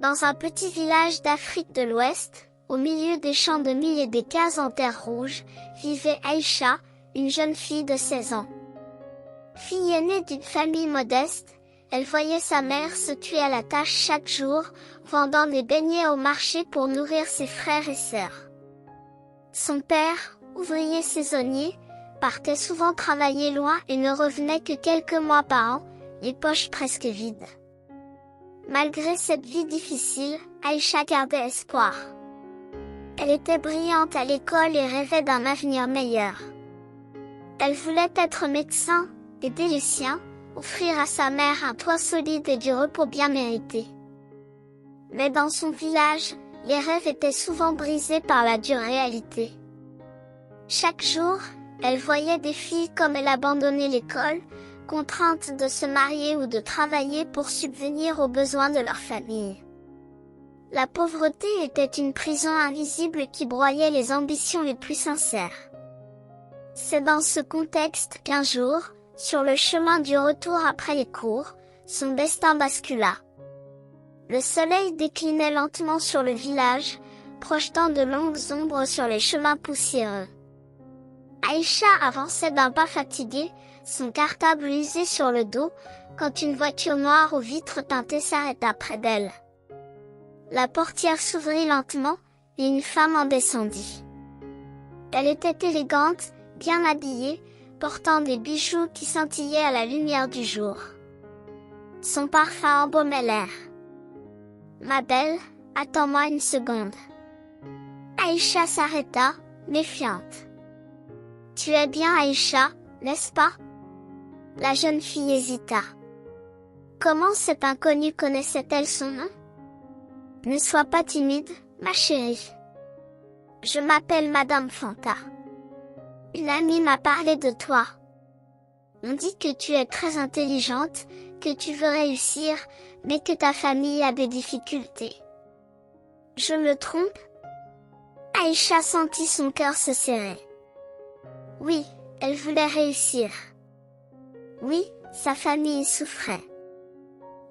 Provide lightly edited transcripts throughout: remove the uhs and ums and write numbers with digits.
Dans un petit village d'Afrique de l'Ouest, au milieu des champs de mil et des cases en terre rouge, vivait Aïcha, une jeune fille de 16 ans. Fille aînée d'une famille modeste, elle voyait sa mère se tuer à la tâche chaque jour, vendant des beignets au marché pour nourrir ses frères et sœurs. Son père, ouvrier saisonnier, partait souvent travailler loin et ne revenait que quelques mois par an, les poches presque vides. Malgré cette vie difficile, Aïcha gardait espoir. Elle était brillante à l'école et rêvait d'un avenir meilleur. Elle voulait être médecin, aider les siens, offrir à sa mère un toit solide et du repos bien mérité. Mais dans son village, les rêves étaient souvent brisés par la dure réalité. Chaque jour, elle voyait des filles comme elle abandonner l'école, contraintes de se marier ou de travailler pour subvenir aux besoins de leur famille. La pauvreté était une prison invisible qui broyait les ambitions les plus sincères. C'est dans ce contexte qu'un jour, sur le chemin du retour après les cours, son destin bascula. Le soleil déclinait lentement sur le village, projetant de longues ombres sur les chemins poussiéreux. Aïcha avançait d'un pas fatigué, son cartable usé sur le dos, quand une voiture noire aux vitres teintées s'arrêta près d'elle. La portière s'ouvrit lentement, et une femme en descendit. Elle était élégante, bien habillée, portant des bijoux qui scintillaient à la lumière du jour. Son parfum embaumait l'air. « Ma belle, attends-moi une seconde. » Aïcha s'arrêta, méfiante. « Tu es bien Aïcha, n'est-ce pas ?» La jeune fille hésita. Comment cette inconnue connaissait-elle son nom? « Ne sois pas timide, ma chérie. Je m'appelle Madame Fanta. Une amie m'a parlé de toi. On dit que tu es très intelligente, que tu veux réussir, mais que ta famille a des difficultés. Je me trompe? » Aïcha sentit son cœur se serrer. Oui, elle voulait réussir. Oui, sa famille souffrait.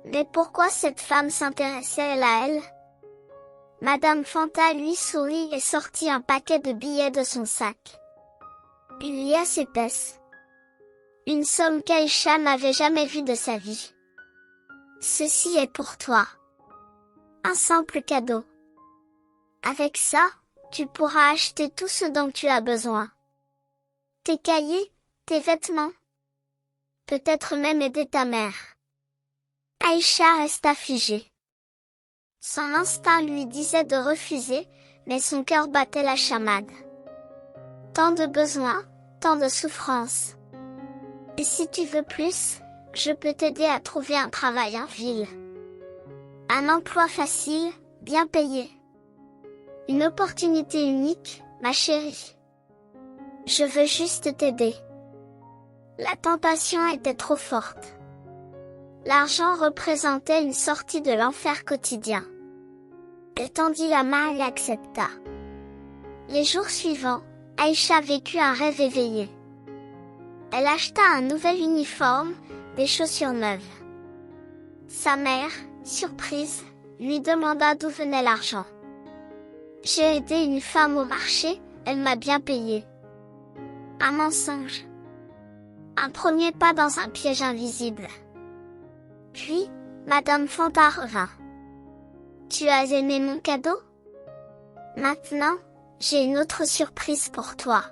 Mais pourquoi cette femme s'intéressait-elle à elle? Madame Fanta lui sourit et sortit un paquet de billets de son sac. Une liasse épaisse. Une somme qu'Aïcha n'avait jamais vue de sa vie. Ceci est pour toi. Un simple cadeau. Avec ça, tu pourras acheter tout ce dont tu as besoin. Tes cahiers, tes vêtements. Peut-être même aider ta mère. Aïcha resta figée. Son instinct lui disait de refuser, mais son cœur battait la chamade. Tant de besoins, tant de souffrances. Et si tu veux plus, je peux t'aider à trouver un travail en ville. Un emploi facile, bien payé. Une opportunité unique, ma chérie. Je veux juste t'aider. La tentation était trop forte. L'argent représentait une sortie de l'enfer quotidien. Elle tendit la main et accepta. Les jours suivants, Aïcha vécut un rêve éveillé. Elle acheta un nouvel uniforme, des chaussures neuves. Sa mère, surprise, lui demanda d'où venait l'argent. « J'ai aidé une femme au marché, elle m'a bien payé. » Un mensonge. Un premier pas dans un piège invisible. Puis, Madame Fanta revint. « Tu as aimé mon cadeau? Maintenant, j'ai une autre surprise pour toi.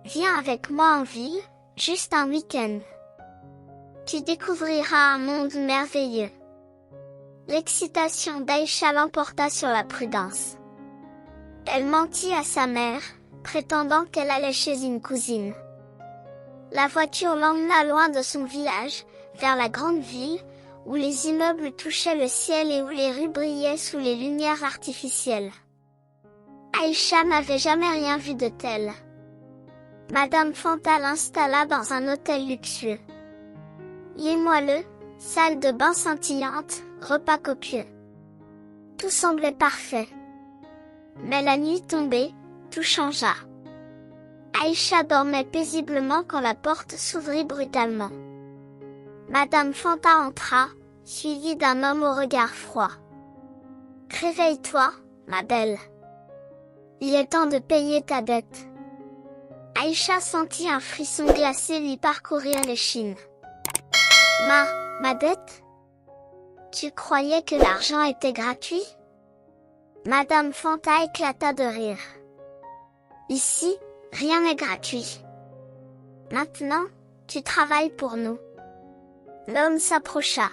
Viens avec moi en ville, juste un week-end. Tu découvriras un monde merveilleux. » L'excitation d'Aïcha l'emporta sur la prudence. Elle mentit à sa mère, prétendant qu'elle allait chez une cousine. La voiture l'emmena loin de son village, vers la grande ville, où les immeubles touchaient le ciel et où les rues brillaient sous les lumières artificielles. Aïcha n'avait jamais rien vu de tel. Madame Fanta l'installa dans un hôtel luxueux. Lit moelleux, salle de bain scintillante, repas copieux. Tout semblait parfait. Mais la nuit tombée, tout changea. Aïcha dormait paisiblement quand la porte s'ouvrit brutalement. Madame Fanta entra, suivie d'un homme au regard froid. Réveille-toi, ma belle. Il est temps de payer ta dette. Aïcha sentit un frisson glacé lui parcourir l'échine. Ma dette? Tu croyais que l'argent était gratuit? Madame Fanta éclata de rire. Ici, rien n'est gratuit. Maintenant, tu travailles pour nous. L'homme s'approcha.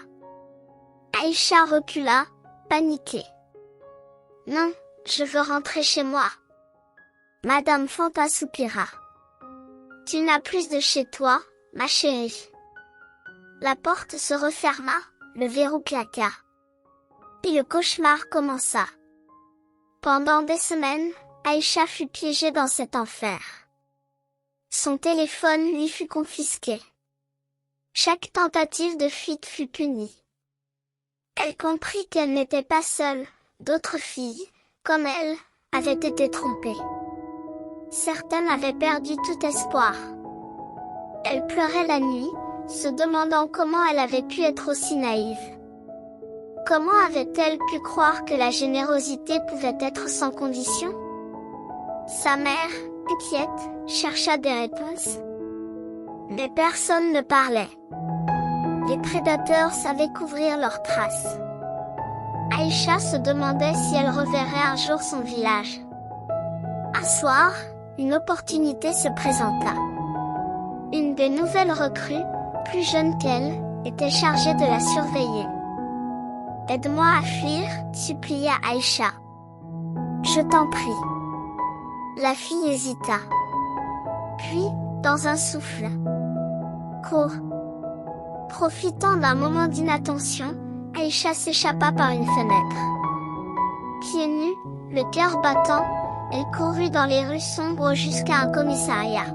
Aïcha recula, paniquée. Non, je veux rentrer chez moi. Madame Fanta soupira. Tu n'as plus de chez toi, ma chérie. La porte se referma, le verrou claqua. Puis le cauchemar commença. Pendant des semaines, Aïcha fut piégée dans cet enfer. Son téléphone lui fut confisqué. Chaque tentative de fuite fut punie. Elle comprit qu'elle n'était pas seule, d'autres filles, comme elle, avaient été trompées. Certaines avaient perdu tout espoir. Elle pleurait la nuit, se demandant comment elle avait pu être aussi naïve. Comment avait-elle pu croire que la générosité pouvait être sans condition? Sa mère, inquiète, chercha des réponses. Mais personne ne parlait. Les prédateurs savaient couvrir leurs traces. Aïcha se demandait si elle reverrait un jour son village. Un soir, une opportunité se présenta. Une des nouvelles recrues, plus jeune qu'elle, était chargée de la surveiller. « Aide-moi à fuir, supplia Aïcha. Je t'en prie. » La fille hésita. Puis, dans un souffle. Cours. Profitant d'un moment d'inattention, Aïcha s'échappa par une fenêtre. Pieds nus, le cœur battant, elle courut dans les rues sombres jusqu'à un commissariat.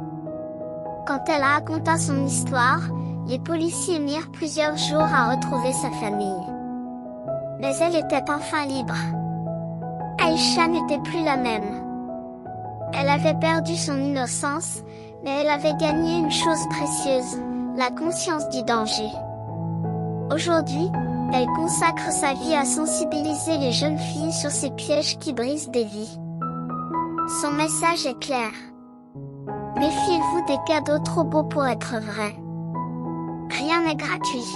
Quand elle raconta son histoire, les policiers mirent plusieurs jours à retrouver sa famille. Mais elle était enfin libre. Aïcha n'était plus la même. Elle avait perdu son innocence, mais elle avait gagné une chose précieuse, la conscience du danger. Aujourd'hui, elle consacre sa vie à sensibiliser les jeunes filles sur ces pièges qui brisent des vies. Son message est clair. Méfiez-vous des cadeaux trop beaux pour être vrais. Rien n'est gratuit.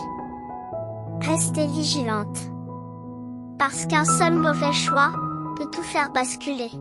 Restez vigilante. Parce qu'un seul mauvais choix peut tout faire basculer.